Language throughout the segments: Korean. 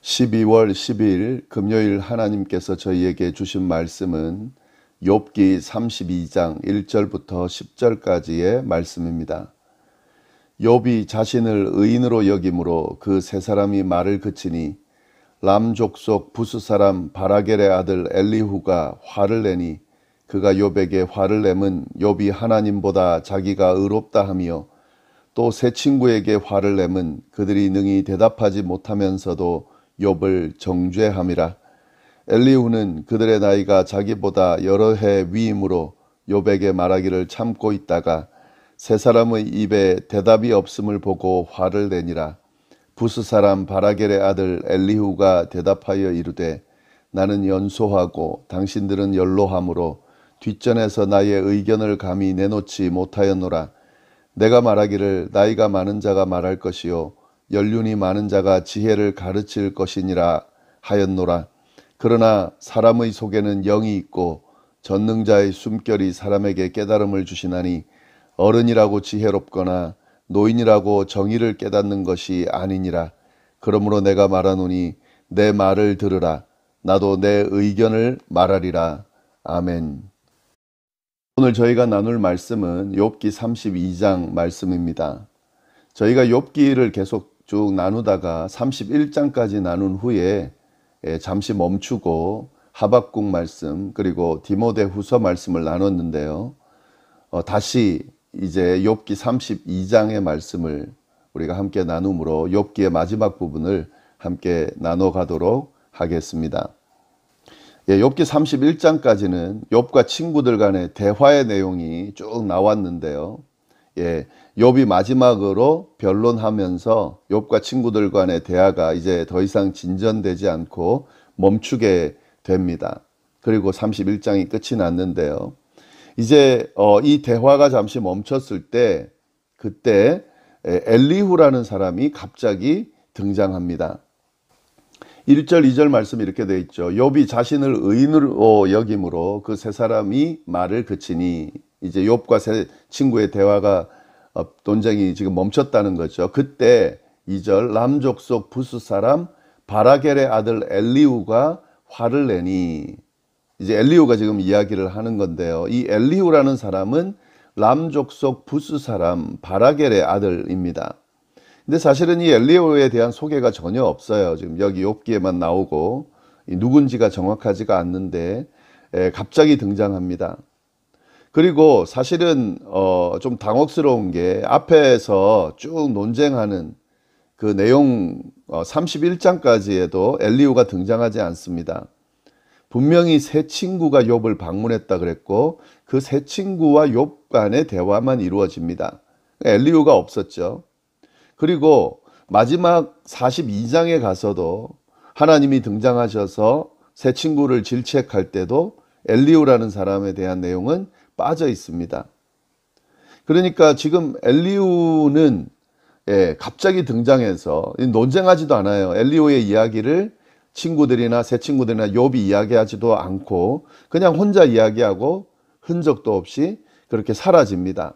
12월 12일 금요일 하나님께서 저희에게 주신 말씀은 욥기 32장 1절부터 10절까지의 말씀입니다. 욥이 자신을 의인으로 여김으로 그 세 사람이 말을 그치니 람 족속 부스 사람 바라겔의 아들 엘리후가 화를 내니 그가 욥에게 화를 내면 욥이 하나님보다 자기가 의롭다 하며 또 세 친구에게 화를 내면 그들이 능히 대답하지 못하면서도 욥을 정죄함이라. 엘리후는 그들의 나이가 자기보다 여러 해 위임으로 욥에게 말하기를 참고 있다가 세 사람의 입에 대답이 없음을 보고 화를 내니라. 부스 사람 바라겔의 아들 엘리후가 대답하여 이르되 나는 연소하고 당신들은 연로함으로 뒷전에서 나의 의견을 감히 내놓지 못하였노라. 내가 말하기를 나이가 많은 자가 말할 것이요 연륜이 많은 자가 지혜를 가르칠 것이니라 하였노라. 그러나 사람의 속에는 영이 있고 전능자의 숨결이 사람에게 깨달음을 주시나니 어른이라고 지혜롭거나 노인이라고 정의를 깨닫는 것이 아니니라. 그러므로 내가 말하노니 내 말을 들으라. 나도 내 의견을 말하리라. 아멘. 오늘 저희가 나눌 말씀은 욥기 32장 말씀입니다. 저희가 욥기를 계속 쭉 나누다가 31장까지 나눈 후에 잠시 멈추고 하박국 말씀 그리고 디모데후서 말씀을 나눴는데요. 다시 이제 욥기 32장의 말씀을 우리가 함께 나눔으로 욥기의 마지막 부분을 함께 나눠 가도록 하겠습니다. 욥기 31장까지는 욥과 친구들 간의 대화의 내용이 쭉 나왔는데요. 욥이 마지막으로 변론하면서 욥과 친구들 간의 대화가 이제 더 이상 진전되지 않고 멈추게 됩니다. 그리고 31장이 끝이 났는데요. 이제 이 대화가 잠시 멈췄을 때 그때 엘리후라는 사람이 갑자기 등장합니다. 1절 2절 말씀이 이렇게 되어 있죠. 욥이 자신을 의인으로 여김으로 그 세 사람이 말을 그치니 이제 욥과 세 친구의 대화가 논쟁이 지금 멈췄다는 거죠. 그때 2절 람 족속 부스 사람 바라겔의 아들 엘리후가 화를 내니 이제 엘리후가 지금 이야기를 하는 건데요. 이 엘리후라는 사람은 람 족속 부스 사람 바라겔의 아들입니다. 근데 사실은 이 엘리후에 대한 소개가 전혀 없어요. 지금 여기 욥기에만 나오고 누군지가 정확하지가 않는데 갑자기 등장합니다. 그리고 사실은 좀 당혹스러운 게 앞에서 쭉 논쟁하는 그 내용 31장까지에도 엘리후가 등장하지 않습니다. 분명히 세 친구가 욥을 방문했다 그랬고 그 세 친구와 욥 간의 대화만 이루어집니다. 엘리후가 없었죠. 그리고 마지막 42장에 가서도 하나님이 등장하셔서 세 친구를 질책할 때도 엘리후라는 사람에 대한 내용은 빠져 있습니다. 그러니까 지금 엘리후는 갑자기 등장해서 논쟁하지도 않아요. 엘리후의 이야기를 친구들이나 새 친구들이나 욥이 이야기하지도 않고 그냥 혼자 이야기하고 흔적도 없이 그렇게 사라집니다.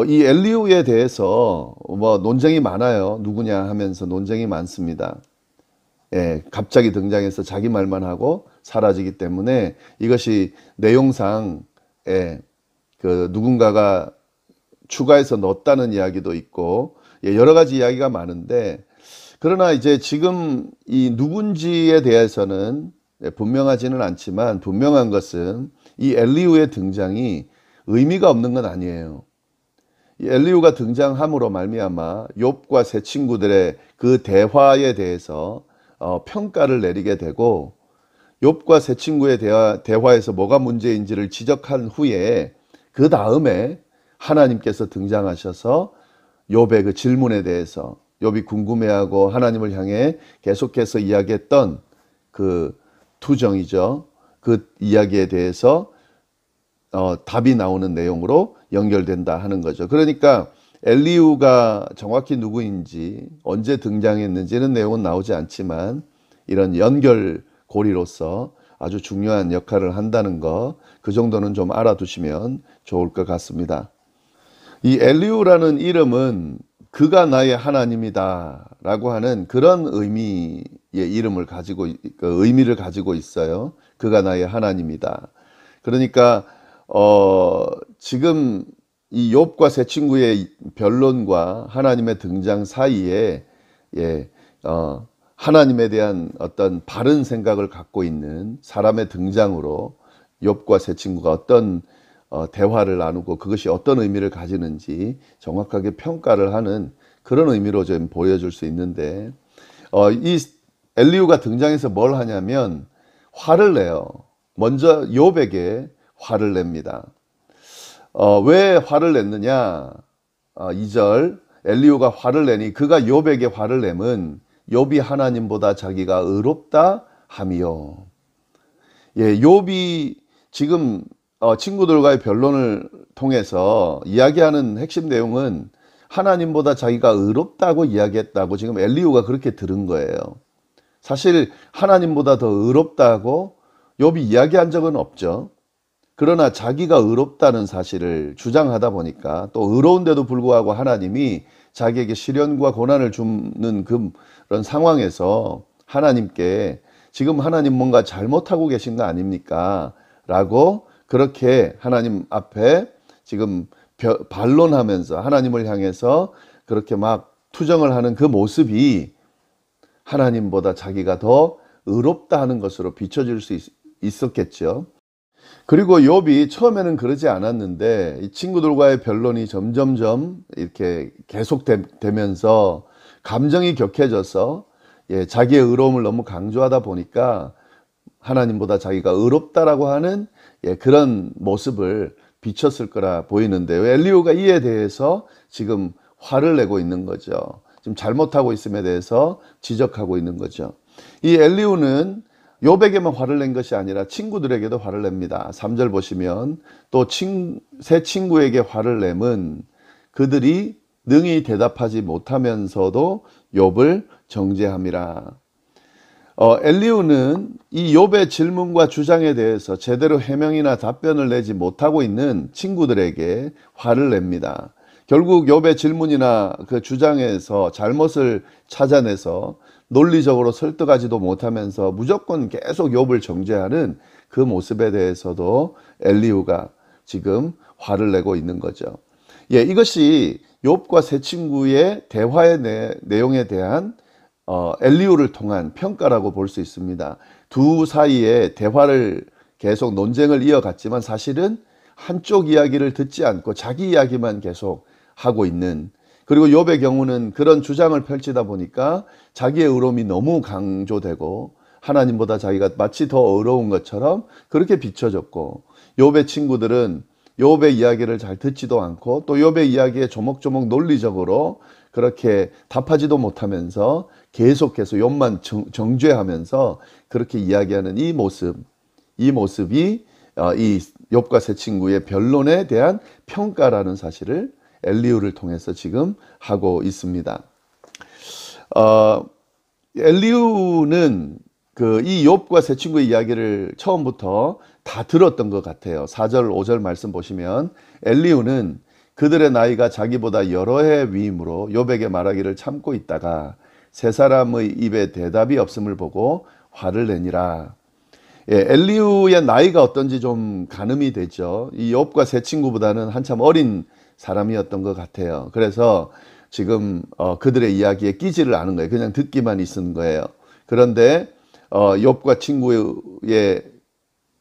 이 엘리후에 대해서 논쟁이 많아요. 누구냐 하면서 논쟁이 많습니다. 갑자기 등장해서 자기 말만 하고 사라지기 때문에 이것이 내용상 그 누군가가 추가해서 넣었다는 이야기도 있고 여러 가지 이야기가 많은데 그러나 이제 지금 이 누군지에 대해서는 분명하지는 않지만 분명한 것은 이 엘리후의 등장이 의미가 없는 건 아니에요. 이 엘리후가 등장함으로 말미암아 욥과 세 친구들의 그 대화에 대해서 평가를 내리게 되고 욥과 세 친구의 대화에서 뭐가 문제인지를 지적한 후에 그 다음에 하나님께서 등장하셔서 욥의 그 질문에 대해서 욥이 궁금해하고 하나님을 향해 계속해서 이야기했던 그 투정이죠. 그 이야기에 대해서 답이 나오는 내용으로 연결된다 하는 거죠. 그러니까 엘리후가 정확히 누구인지 언제 등장했는지는 내용은 나오지 않지만 이런 연결고리로서 아주 중요한 역할을 한다는 거, 그 정도는 좀 알아두시면 좋을 것 같습니다. 이 엘리후라는 이름은 그가 나의 하나님이다 라고 하는 그런 의미의 이름을 가지고 의미를 가지고 있어요. 그가 나의 하나님이다. 그러니까 지금 이 욥과 세 친구의 변론과 하나님의 등장 사이에 하나님에 대한 어떤 바른 생각을 갖고 있는 사람의 등장으로 욥과 세 친구가 어떤 대화를 나누고 그것이 어떤 의미를 가지는지 정확하게 평가를 하는 그런 의미로 좀 보여줄 수 있는데, 이 엘리후가 등장해서 뭘 하냐면 화를 내요. 먼저 욥에게 화를 냅니다. 왜 화를 냈느냐? 2절 엘리후가 화를 내니 그가 욥에게 화를 내면 욥이 하나님보다 자기가 의롭다 함이요. 예, 욥이 지금 친구들과의 변론을 통해서 이야기하는 핵심 내용은 하나님보다 자기가 의롭다고 이야기했다고 지금 엘리후가 그렇게 들은 거예요. 사실 하나님보다 더 의롭다고 욥이 이야기한 적은 없죠. 그러나 자기가 의롭다는 사실을 주장하다 보니까, 또 의로운데도 불구하고 하나님이 자기에게 시련과 고난을 주는 그런 상황에서 하나님께 지금 하나님 뭔가 잘못하고 계신 거 아닙니까? 라고 그렇게 하나님 앞에 지금 반론하면서 하나님을 향해서 그렇게 막 투정을 하는 그 모습이 하나님보다 자기가 더 의롭다 하는 것으로 비춰질 수 있었겠죠. 그리고 욥이 처음에는 그러지 않았는데 이 친구들과의 변론이 점점점 이렇게 계속되면서 감정이 격해져서 자기의 의로움을 너무 강조하다 보니까 하나님보다 자기가 의롭다라고 하는 그런 모습을 비쳤을 거라 보이는데요. 엘리후가 이에 대해서 지금 화를 내고 있는 거죠. 지금 잘못하고 있음에 대해서 지적하고 있는 거죠. 이 엘리후는 욥에게만 화를 낸 것이 아니라 친구들에게도 화를 냅니다. 3절 보시면 또 세 친구에게 화를 내면 그들이 능히 대답하지 못하면서도 욥을 정죄함이라. 엘리후는 이 욥의 질문과 주장에 대해서 제대로 해명이나 답변을 내지 못하고 있는 친구들에게 화를 냅니다. 결국 욥의 질문이나 그 주장에서 잘못을 찾아내서 논리적으로 설득하지도 못하면서 무조건 계속 욥을 정죄하는 그 모습에 대해서도 엘리후가 지금 화를 내고 있는 거죠. 이것이 욥과 세 친구의 대화의 내용에 대한 엘리후를 통한 평가라고 볼 수 있습니다. 두 사이에 대화를 계속 논쟁을 이어갔지만 사실은 한쪽 이야기를 듣지 않고 자기 이야기만 계속 하고 있는, 그리고 욥의 경우는 그런 주장을 펼치다 보니까 자기의 의로움이 너무 강조되고 하나님보다 자기가 마치 더 의로운 것처럼 그렇게 비춰졌고, 욥의 친구들은 욥의 이야기를 잘 듣지도 않고 또 욥의 이야기에 조목조목 논리적으로 그렇게 답하지도 못하면서 계속해서 욥만 정죄하면서 그렇게 이야기하는 이 모습이 이 욥과 세 친구의 변론에 대한 평가라는 사실을 엘리후를 통해서 지금 하고 있습니다. 엘리후는 이 욥과 세 친구의 이야기를 처음부터 다 들었던 것 같아요. 4절 5절 말씀 보시면 엘리후는 그들의 나이가 자기보다 여러 해 위임으로 욥에게 말하기를 참고 있다가 세 사람의 입에 대답이 없음을 보고 화를 내니라. 엘리후의 나이가 어떤지 좀 가늠이 되죠. 이 욥과 세 친구보다는 한참 어린 사람이었던 것 같아요. 그래서 지금 그들의 이야기에 끼지를 않은 거예요. 그냥 듣기만 있은 거예요. 그런데 욥과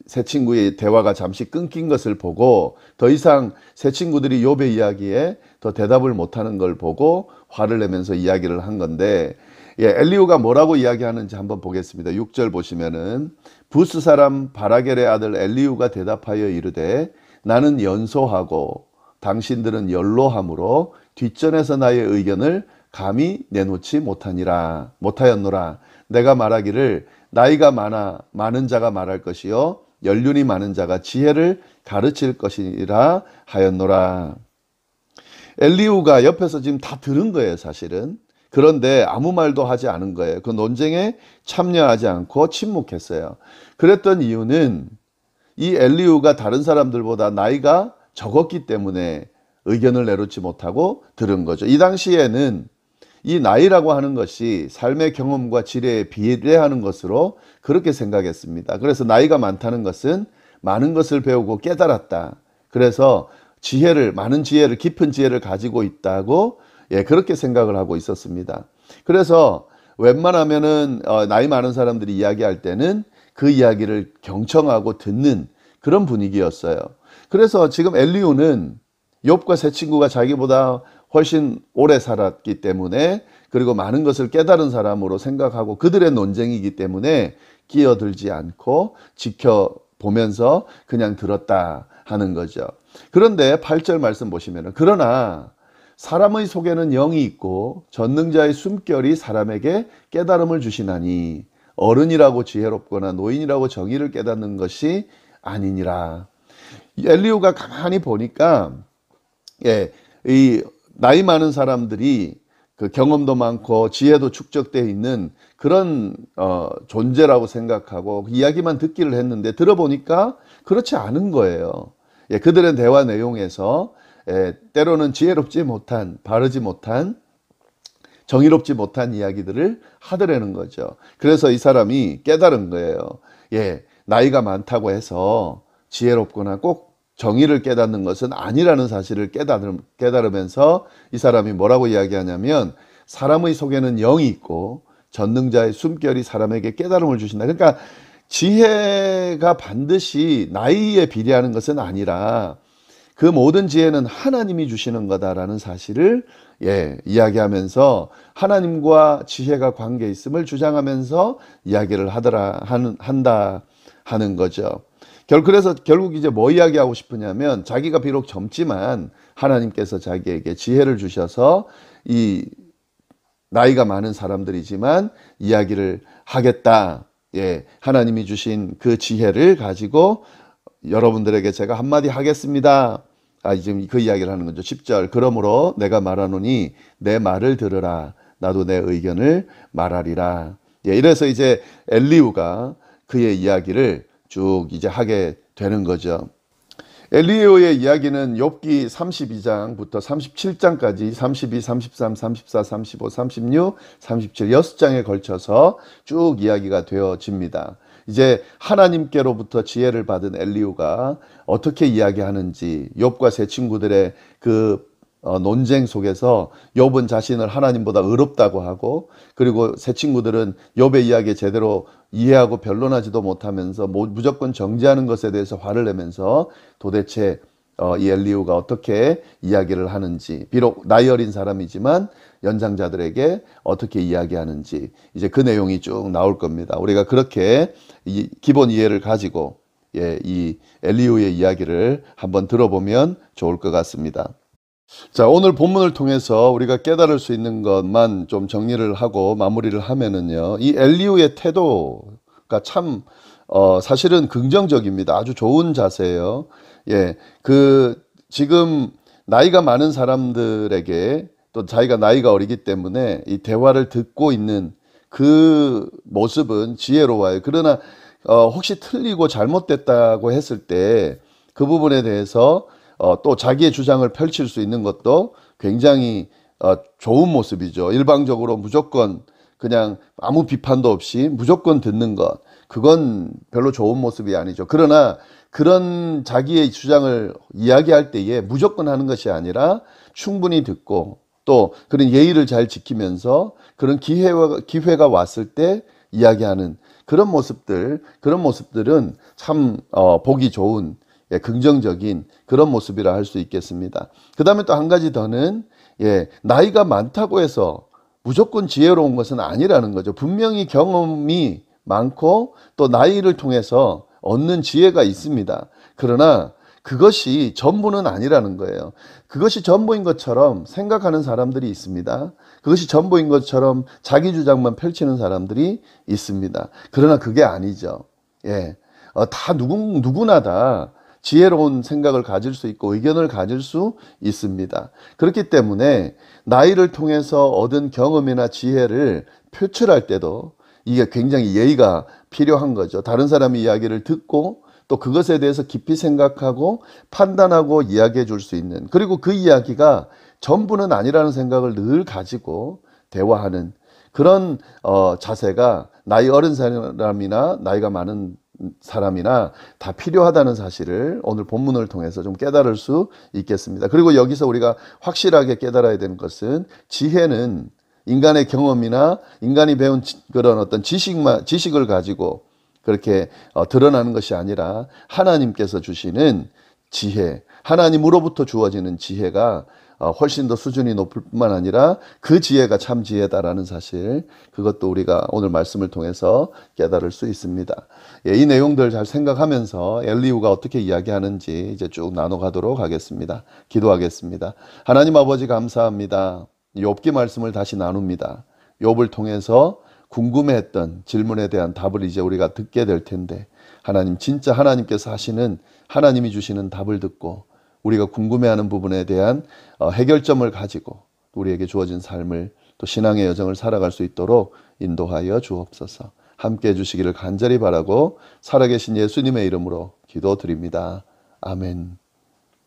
세 친구의 대화가 잠시 끊긴 것을 보고 더 이상 세 친구들이 욥의 이야기에 더 대답을 못하는 걸 보고 화를 내면서 이야기를 한 건데, 엘리후가 뭐라고 이야기하는지 한번 보겠습니다. 6절 보시면은 부스 사람 바라겔의 아들 엘리후가 대답하여 이르되 나는 연소하고 당신들은 연로함으로 뒷전에서 나의 의견을 감히 내놓지 못하였노라. 내가 말하기를 나이가 많은 자가 말할 것이요 연륜이 많은 자가 지혜를 가르칠 것이라 하였노라. 엘리후가 옆에서 지금 다 들은 거예요, 사실은. 그런데 아무 말도 하지 않은 거예요. 그 논쟁에 참여하지 않고 침묵했어요. 그랬던 이유는 이 엘리후가 다른 사람들보다 나이가 적었기 때문에 의견을 내놓지 못하고 들은 거죠. 이 당시에는 이 나이라고 하는 것이 삶의 경험과 지혜에 비례하는 것으로 그렇게 생각했습니다. 그래서 나이가 많다는 것은 많은 것을 배우고 깨달았다. 그래서 많은 지혜를, 깊은 지혜를 가지고 있다고 그렇게 생각을 하고 있었습니다. 그래서 웬만하면은 나이 많은 사람들이 이야기할 때는 그 이야기를 경청하고 듣는 그런 분위기였어요. 그래서 지금 엘리후는 욥과 세 친구가 자기보다 훨씬 오래 살았기 때문에, 그리고 많은 것을 깨달은 사람으로 생각하고 그들의 논쟁이기 때문에 끼어들지 않고 지켜보면서 그냥 들었다 하는 거죠. 그런데 8절 말씀 보시면은, 그러나 사람의 속에는 영이 있고 전능자의 숨결이 사람에게 깨달음을 주시나니 어른이라고 지혜롭거나 노인이라고 정의를 깨닫는 것이 아니니라. 엘리후가 가만히 보니까 이 나이 많은 사람들이 그 경험도 많고 지혜도 축적되어 있는 그런 존재라고 생각하고 이야기만 듣기를 했는데, 들어보니까 그렇지 않은 거예요. 그들의 대화 내용에서 때로는 지혜롭지 못한, 바르지 못한, 정의롭지 못한 이야기들을 하더라는 거죠. 그래서 이 사람이 깨달은 거예요. 나이가 많다고 해서 지혜롭거나 꼭 정의를 깨닫는 것은 아니라는 사실을 깨달으면서 이 사람이 뭐라고 이야기하냐면, 사람의 속에는 영이 있고 전능자의 숨결이 사람에게 깨달음을 주신다. 그러니까 지혜가 반드시 나이에 비례하는 것은 아니라 그 모든 지혜는 하나님이 주시는 거다라는 사실을 이야기하면서 하나님과 지혜가 관계 있음을 주장하면서 이야기를 한다 하는 거죠. 그래서 결국 이제 뭐 이야기하고 싶으냐면, 자기가 비록 젊지만 하나님께서 자기에게 지혜를 주셔서 이 나이가 많은 사람들이지만 이야기를 하겠다. 하나님이 주신 그 지혜를 가지고 여러분들에게 제가 한마디 하겠습니다. 지금 그 이야기를 하는 거죠. 10절. 그러므로 내가 말하노니 내 말을 들으라. 나도 내 의견을 말하리라. 이래서 이제 엘리후가 그의 이야기를 쭉 이제 하게 되는 거죠. 엘리후의 이야기는 욥기 32장부터 37장까지 32, 33, 34, 35, 36, 37 6장에 걸쳐서 쭉 이야기가 되어집니다. 이제 하나님께로부터 지혜를 받은 엘리후가 어떻게 이야기하는지, 욥과 세 친구들의 그 논쟁 속에서 욥은 자신을 하나님보다 의롭다고 하고, 그리고 세 친구들은 욥의 이야기에 제대로 이해하고 변론하지도 못하면서 무조건 정죄하는 것에 대해서 화를 내면서 도대체 이 엘리후가 어떻게 이야기를 하는지, 비록 나이 어린 사람이지만 연장자들에게 어떻게 이야기하는지, 이제 그 내용이 쭉 나올 겁니다. 우리가 그렇게 이 기본 이해를 가지고 이 엘리후의 이야기를 한번 들어보면 좋을 것 같습니다. 자, 오늘 본문을 통해서 우리가 깨달을 수 있는 것만 좀 정리를 하고 마무리를 하면은요, 이 엘리후의 태도가 참 사실은 긍정적입니다. 아주 좋은 자세예요. 지금 나이가 많은 사람들에게, 또 자기가 나이가 어리기 때문에 이 대화를 듣고 있는 그 모습은 지혜로워요. 그러나 혹시 틀리고 잘못됐다고 했을 때 그 부분에 대해서 또 자기의 주장을 펼칠 수 있는 것도 굉장히 좋은 모습이죠. 일방적으로 무조건 그냥 아무 비판도 없이 무조건 듣는 것, 그건 별로 좋은 모습이 아니죠. 그러나 그런 자기의 주장을 이야기할 때에 무조건 하는 것이 아니라 충분히 듣고, 또 그런 예의를 잘 지키면서 그런 기회가 왔을 때 이야기하는 그런 모습들은 참 보기 좋은, 긍정적인 그런 모습이라 할 수 있겠습니다. 그 다음에 또 한 가지 더는, 나이가 많다고 해서 무조건 지혜로운 것은 아니라는 거죠. 분명히 경험이 많고 또 나이를 통해서 얻는 지혜가 있습니다. 그러나 그것이 전부는 아니라는 거예요. 그것이 전부인 것처럼 생각하는 사람들이 있습니다. 그것이 전부인 것처럼 자기 주장만 펼치는 사람들이 있습니다. 그러나 그게 아니죠. 다 누구나 다 지혜로운 생각을 가질 수 있고 의견을 가질 수 있습니다. 그렇기 때문에 나이를 통해서 얻은 경험이나 지혜를 표출할 때도 이게 굉장히 예의가 필요한 거죠. 다른 사람의 이야기를 듣고 또 그것에 대해서 깊이 생각하고 판단하고 이야기해 줄 수 있는, 그리고 그 이야기가 전부는 아니라는 생각을 늘 가지고 대화하는 그런 자세가 나이 어린 사람이나 나이가 많은 사람이나 다 필요하다는 사실을 오늘 본문을 통해서 좀 깨달을 수 있겠습니다. 그리고 여기서 우리가 확실하게 깨달아야 되는 것은, 지혜는 인간의 경험이나 인간이 배운 그런 어떤 지식을 가지고 그렇게 드러나는 것이 아니라 하나님께서 주시는 지혜, 하나님으로부터 주어지는 지혜가 훨씬 더 수준이 높을 뿐만 아니라 그 지혜가 참 지혜다라는 사실, 그것도 우리가 오늘 말씀을 통해서 깨달을 수 있습니다. 예, 이 내용들 잘 생각하면서 엘리후가 어떻게 이야기하는지 이제 쭉 나눠가도록 하겠습니다. 기도하겠습니다. 하나님 아버지, 감사합니다. 욥기 말씀을 다시 나눕니다. 욥을 통해서 궁금해했던 질문에 대한 답을 이제 우리가 듣게 될 텐데, 하나님, 진짜 하나님께서 하시는, 하나님이 주시는 답을 듣고 우리가 궁금해하는 부분에 대한 해결점을 가지고 우리에게 주어진 삶을, 또 신앙의 여정을 살아갈 수 있도록 인도하여 주옵소서. 함께 해주시기를 간절히 바라고 살아계신 예수님의 이름으로 기도드립니다. 아멘.